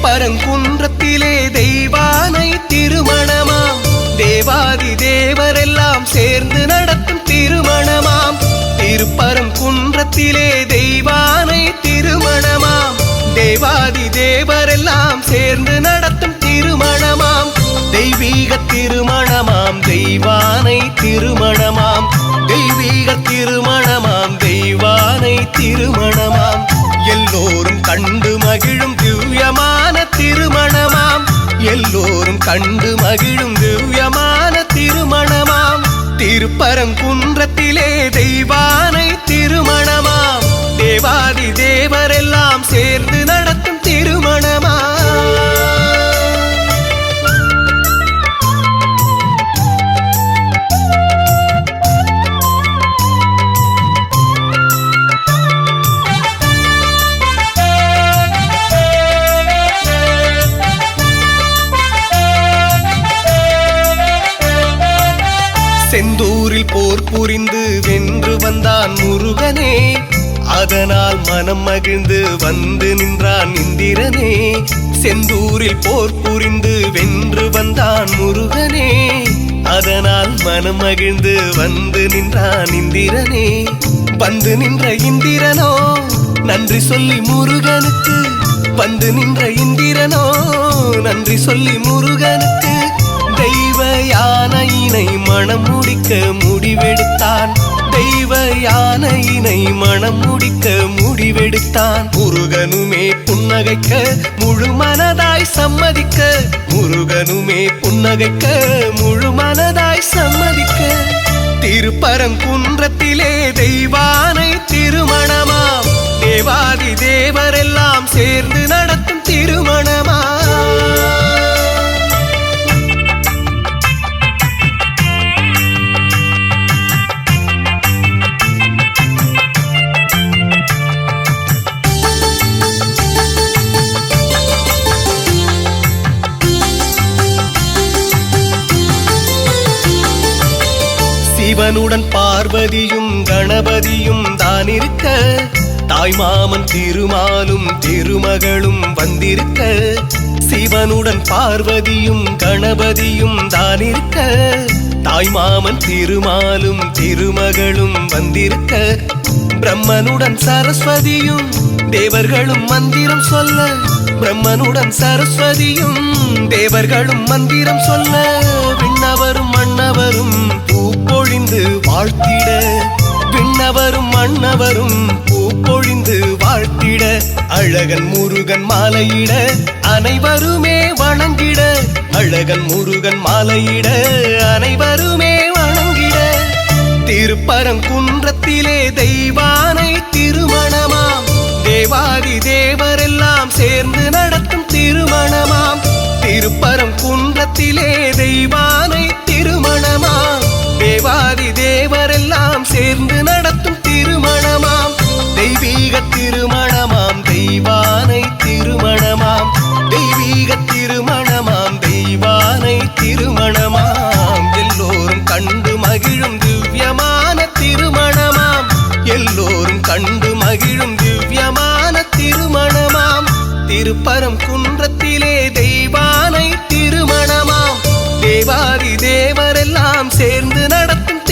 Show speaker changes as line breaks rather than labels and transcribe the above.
திருப்பரங்குன்றத்திலே தெய்வானை திருமணமாம். தேவாதி தேவரெல்லாம் சேர்ந்து நடத்தும் திருமணமாம். திருப்பரங்குன்றத்திலே தெய்வானை திருமணமாம். தேவாதி தேவரெல்லாம் சேர்ந்து நடத்தும் திருமணமாம். தெய்வீக திருமணமாம், தெய்வானை திருமணமாம். தெய்வீக திருமணமாம், தெய்வானை திருமணமாம். எல்லோரும் கண்டு மகிழும் திவ்யமான திருமணமாம். எல்லோரும் கண்டு மகிழும் திவ்யமான திருமணமாம். திருப்பரங்குன்றத்திலே தெய்வானை திருமணமாம். தேவாதி தேவரெல்லாம் சேர்ந்து நடத்தும் திருமணமாம். செந்தூரில் போர் புரிந்து வென்று வந்தான் முருகனே. அதனால் மனம் மகிழ்ந்து வந்து நின்றான் இந்திரனே. செந்தூரில் போர் புரிந்து வென்று வந்தான் முருகனே. அதனால் மனம் மகிழ்ந்து வந்து நின்றான் இந்திரனே. வந்து நின்ற இந்திரனோ நன்றி சொல்லி முருகனுக்கு. வந்து நின்ற இந்திரனோ நன்றி சொல்லி முருகனுக்கு. தெய்வ யானையினை மனம் முடிக்க முடிவெடுத்தான். தெய்வ யானையினை மனம் முடிக்க முடிவெடுத்தான். முருகனுமே புன்னகைக்க முழு மனதாய் சம்மதிக்க. முருகனுமே புன்னகைக்க முழு மனதாய் சம்மதிக்க. திருப்பரங்குன்றத்திலே தெய்வானை திருமணமாம். தேவாதி தேவரெல்லாம் சேர்ந்து நடத்தும் திருமணமாம். சிவனுடன் பார்வதியும் கணபதியும் தான் இருக்க. தாய்மாமன் திருமாலும் திருமகளும் வந்திருக்க. சிவனுடன் பார்வதியும் கணபதியும் தான் இருக்க. தாய்மாமன் திருமாலும் திருமகளும் வந்திருக்க. பிரம்மனுடன் சரஸ்வதியும் தேவர்களும் மந்திரம் சொல்ல. பிரம்மனுடன் சரஸ்வதியும் தேவர்களும் மந்திரம் சொல்ல. விண்ணவரும் மன்னவரும் பூப்பொழிந்து வாழ்த்திட. விண்ணவரும் மன்னவரும் பூப்பொழிந்து வாழ்த்திட. அழகன் முருகன் மாலையிட அனைவருமே வணங்கிட. அழகன் முருகன் மாலையிட அனைவருமே வணங்கிட. திருப்பரங்குன்றத்திலே தெய்வானை திருமணமாம். தேவாதி தேவரெல்லாம் சேர்ந்து நடத்தும் திருமணமாம். திருப்பரங்குன்றத்திலே தெய்வானை திருமணமாம். தேவாதி தேவரெல்லாம் சேர்ந்து நடத்தும் திருமணமாம். தெய்வீக திருமணமாம், தெய்வானை திருமணமாம். தெய்வீக திருமணமாம், தெய்வானை திருமணமாம். எல்லோரும் கண்டு மகிழும் திவ்யமான திருமணமாம். எல்லோரும் கண்டு மகிழும் திவ்யமான திருமணமாம். திருப்பரங்குன்றத்திலே தெய்வானை திருமணமாம். தேவாதி தேவரெல்லாம் சேர்ந்து நடத்தும்